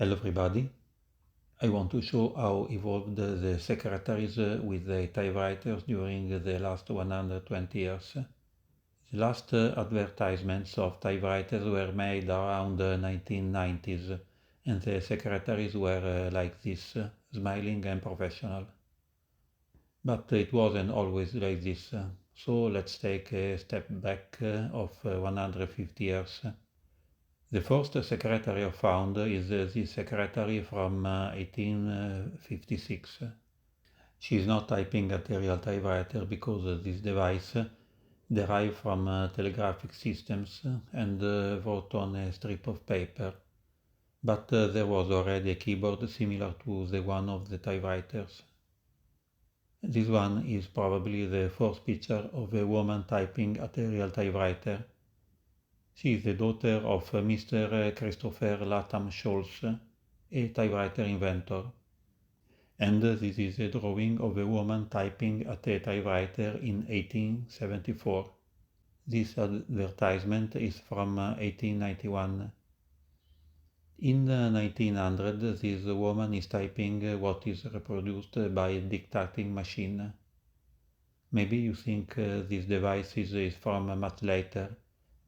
Hello everybody. I want to show how evolved the secretaries with the typewriters during the last 120 years. The last advertisements of typewriters were made around the 1990s, and the secretaries were like this, smiling and professional. But it wasn't always like this, so let's take a step back of 150 years. The first secretary found is the secretary from 1856. She is not typing at a real typewriter because this device derived from telegraphic systems and wrote on a strip of paper. But there was already a keyboard similar to the one of the typewriters. This one is probably the first picture of a woman typing at a real typewriter. She is the daughter of Mr. Christopher Latham Scholz, a typewriter inventor. And this is a drawing of a woman typing at a typewriter in 1874. This advertisement is from 1891. In 1900, this woman is typing what is reproduced by a dictating machine. Maybe you think this device is from much later,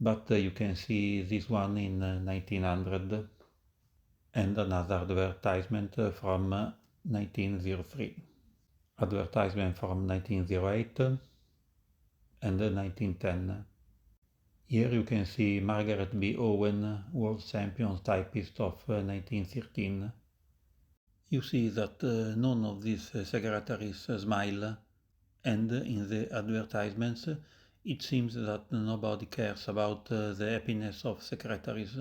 but you can see this one in 1900 and another advertisement from 1903, advertisement from 1908 and 1910. Here you can see Margaret B. Owen, World Champion Typist of 1913. You see that none of these secretaries smile, and in the advertisements it seems that nobody cares about the happiness of secretaries.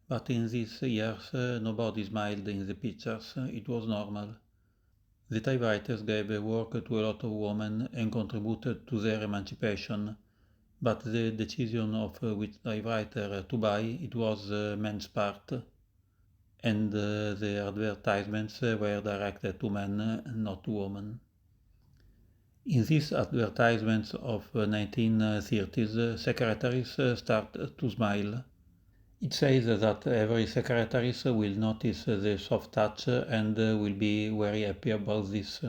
But in these years nobody smiled in the pictures, it was normal. The typewriters gave work to a lot of women and contributed to their emancipation, but the decision of which typewriter to buy, it was men's part, and the advertisements were directed to men, not to women. In these advertisements of 1930s, secretaries start to smile. It says that every secretary will notice the soft touch and will be very happy about this.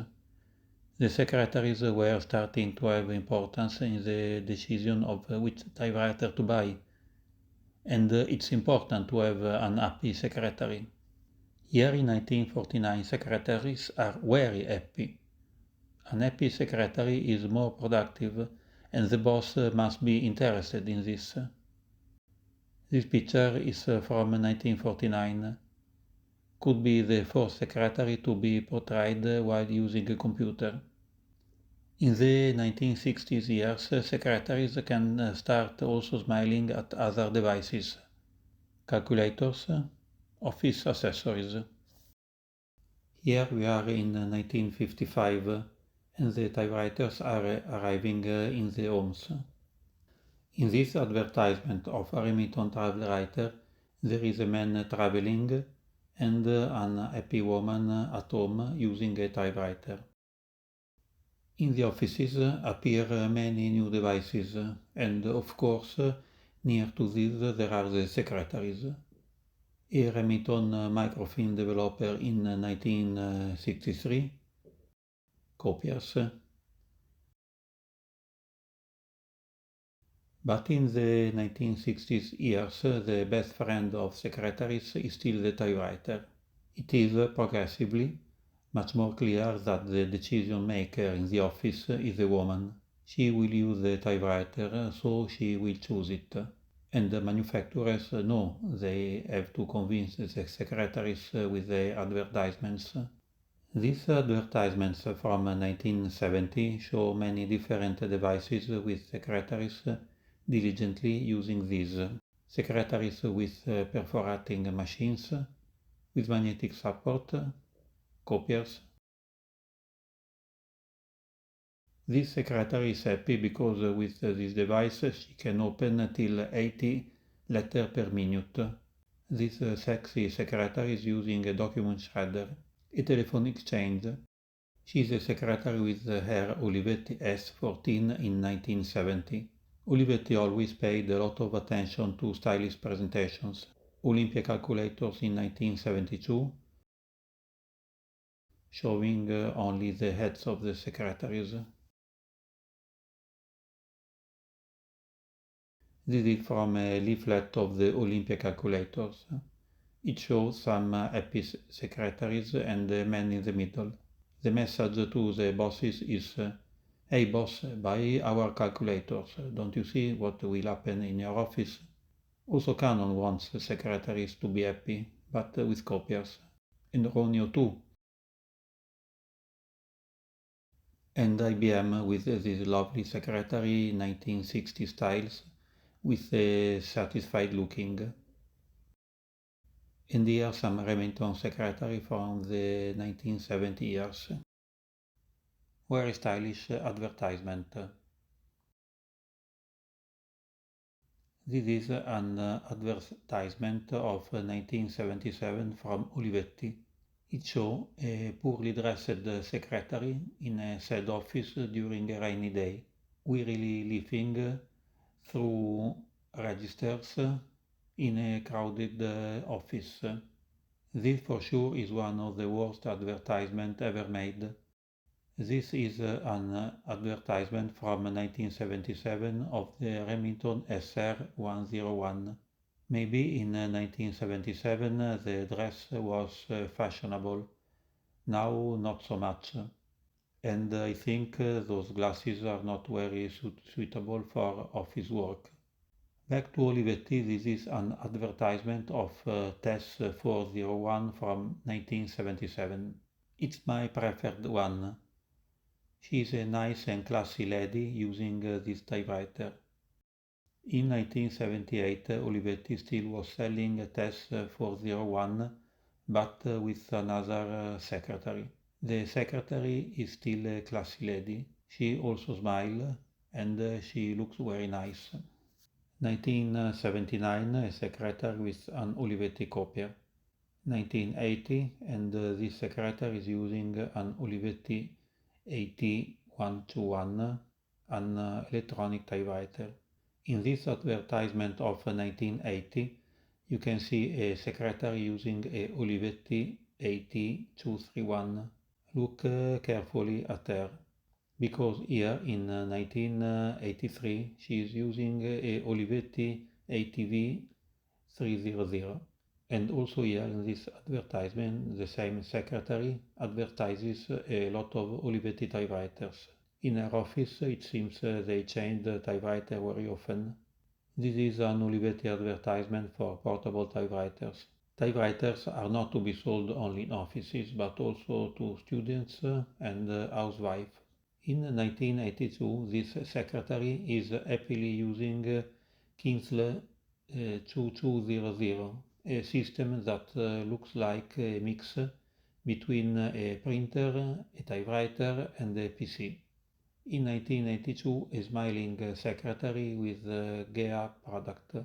The secretaries were starting to have importance in the decision of which typewriter to buy, and it's important to have an happy secretary. Here in 1949, secretaries are very happy. An happy secretary is more productive, and the boss must be interested in this. This picture is from 1949. Could be the first secretary to be portrayed while using a computer. In the 1960s years, secretaries can start also smiling at other devices, calculators, office accessories. Here we are in 1955, and the typewriters are arriving in the homes. In this advertisement of a Remington typewriter, there is a man traveling and an happy woman at home using a typewriter. In the offices appear many new devices, and of course, near to these there are the secretaries. A Remington microfilm developer in 1963, copiers. But in the 1960s years, the best friend of secretaries is still the typewriter. It is progressively much more clear that the decision maker in the office is a woman. She will use the typewriter, so she will choose it. And the manufacturers know they have to convince the secretaries with the advertisements. These advertisements from 1970 show many different devices with secretaries diligently using these. Secretaries with perforating machines, with magnetic support, copiers. This secretary is happy because with this device she can open till 80 letters per minute. This sexy secretary is using a document shredder, a telephone exchange. She is a secretary with her Olivetti S14 in 1970. Olivetti always paid a lot of attention to stylish presentations. Olympia calculators in 1972, showing only the heads of the secretaries. This is from a leaflet of the Olympia calculators. It shows some happy secretaries and a man in the middle. The message to the bosses is, "Hey boss, buy our calculators. Don't you see what will happen in your office?" Also Canon wants secretaries to be happy, but with copiers. And Ronio too. And IBM with this lovely secretary 1960 styles with a satisfied looking. And here some Remington secretary from the 1970 years. Very stylish advertisement. This is an advertisement of 1977 from Olivetti. It shows a poorly dressed secretary in a sad office during a rainy day, wearily leafing through registers in a crowded office. This for sure is one of the worst advertisements ever made. This is an advertisement from 1977 of the Remington SR-101. Maybe in 1977 the dress was fashionable, now not so much. And I think those glasses are not very suitable for office work. Back to Olivetti, this is an advertisement of TES 401 from 1977. It's my preferred one. She is a nice and classy lady using this typewriter. In 1978, Olivetti still was selling TES 401, but with another secretary. The secretary is still a classy lady. She also smiles and she looks very nice. 1979, a secretary with an Olivetti copier. 1980, and this secretary is using an Olivetti 8121, an electronic typewriter. In this advertisement of 1980, you can see a secretary using a Olivetti 8231. Look carefully at her, because here in 1983 she is using a Olivetti ATV 300. And also here in this advertisement, the same secretary advertises a lot of Olivetti typewriters. In her office, it seems they change the typewriter very often. This is an Olivetti advertisement for portable typewriters. Typewriters are not to be sold only in offices, but also to students and housewives. In 1982, this secretary is happily using Kinsler 2200, a system that looks like a mix between a printer, a typewriter and a PC. In 1982, a smiling secretary with GEA product.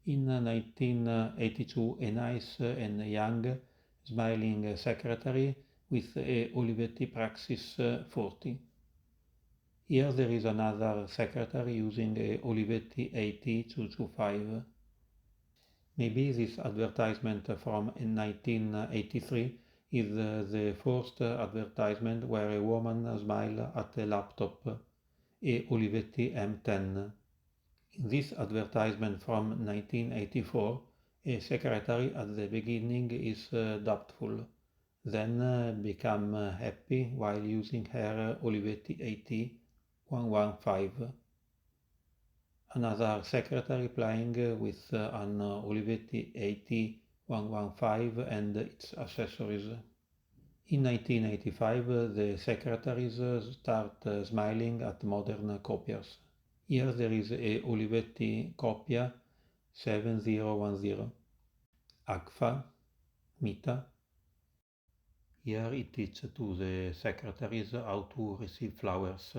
In 1982, a nice and young smiling secretary with a Olivetti Praxis 40. Here there is another secretary using a Olivetti 8225. Maybe this advertisement from 1983 is the first advertisement where a woman smiles at a laptop, a Olivetti M10. In this advertisement from 1984, a secretary at the beginning is doubtful, then become happy while using her Olivetti 8115. Another secretary playing with an Olivetti 8115 and its accessories. In 1985, the secretaries start smiling at modern copiers. Here there is a Olivetti Copia 7010, AGFA, MITA. Here it teaches to the secretaries how to receive flowers.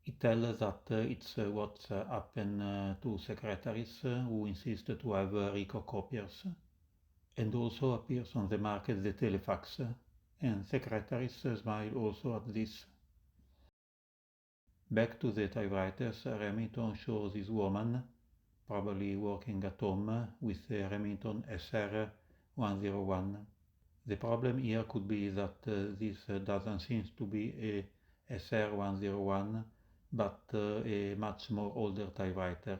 It tells that it's what happened to secretaries who insist to have Ricoh copiers. And also appears on the market the telefax, and secretaries smile also at this. Back to the typewriters, Remington shows this woman probably working at home with the Remington SR-101. The problem here could be that this doesn't seem to be a SR-101, but a much more older typewriter.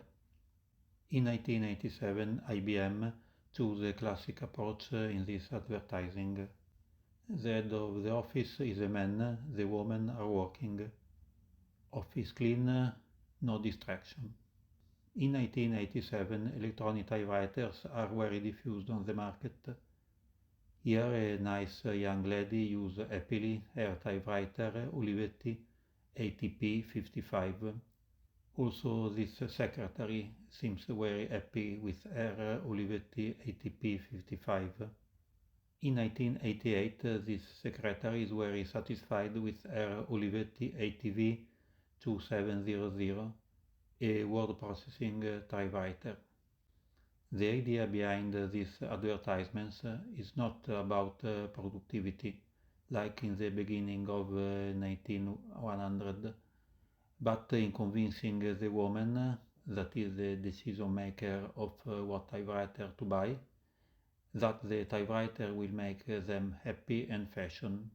In 1987, IBM chose a classic approach in this advertising. The head of the office is a man, the women are working. Office clean, no distraction. In 1987, electronic typewriters are very diffused on the market. Here a nice young lady uses happily her typewriter Olivetti ATP 55. Also this secretary seems very happy with her Olivetti ATP 55. In 1988 this secretary is very satisfied with her Olivetti ATV 2700, a word processing typewriter. The idea behind these advertisements is not about productivity, like in the beginning of 1900, but in convincing the woman, that is the decision maker of what typewriter to buy, that the typewriter will make them happy and fashion.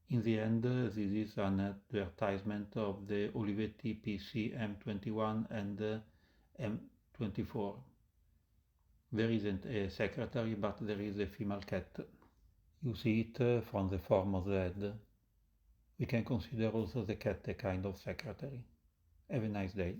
In the end, this is an advertisement of the Olivetti PC M21 and M24. There isn't a secretary, but there is a female cat. You see it from the form of the head. We can consider also the cat a kind of secretary. Have a nice day.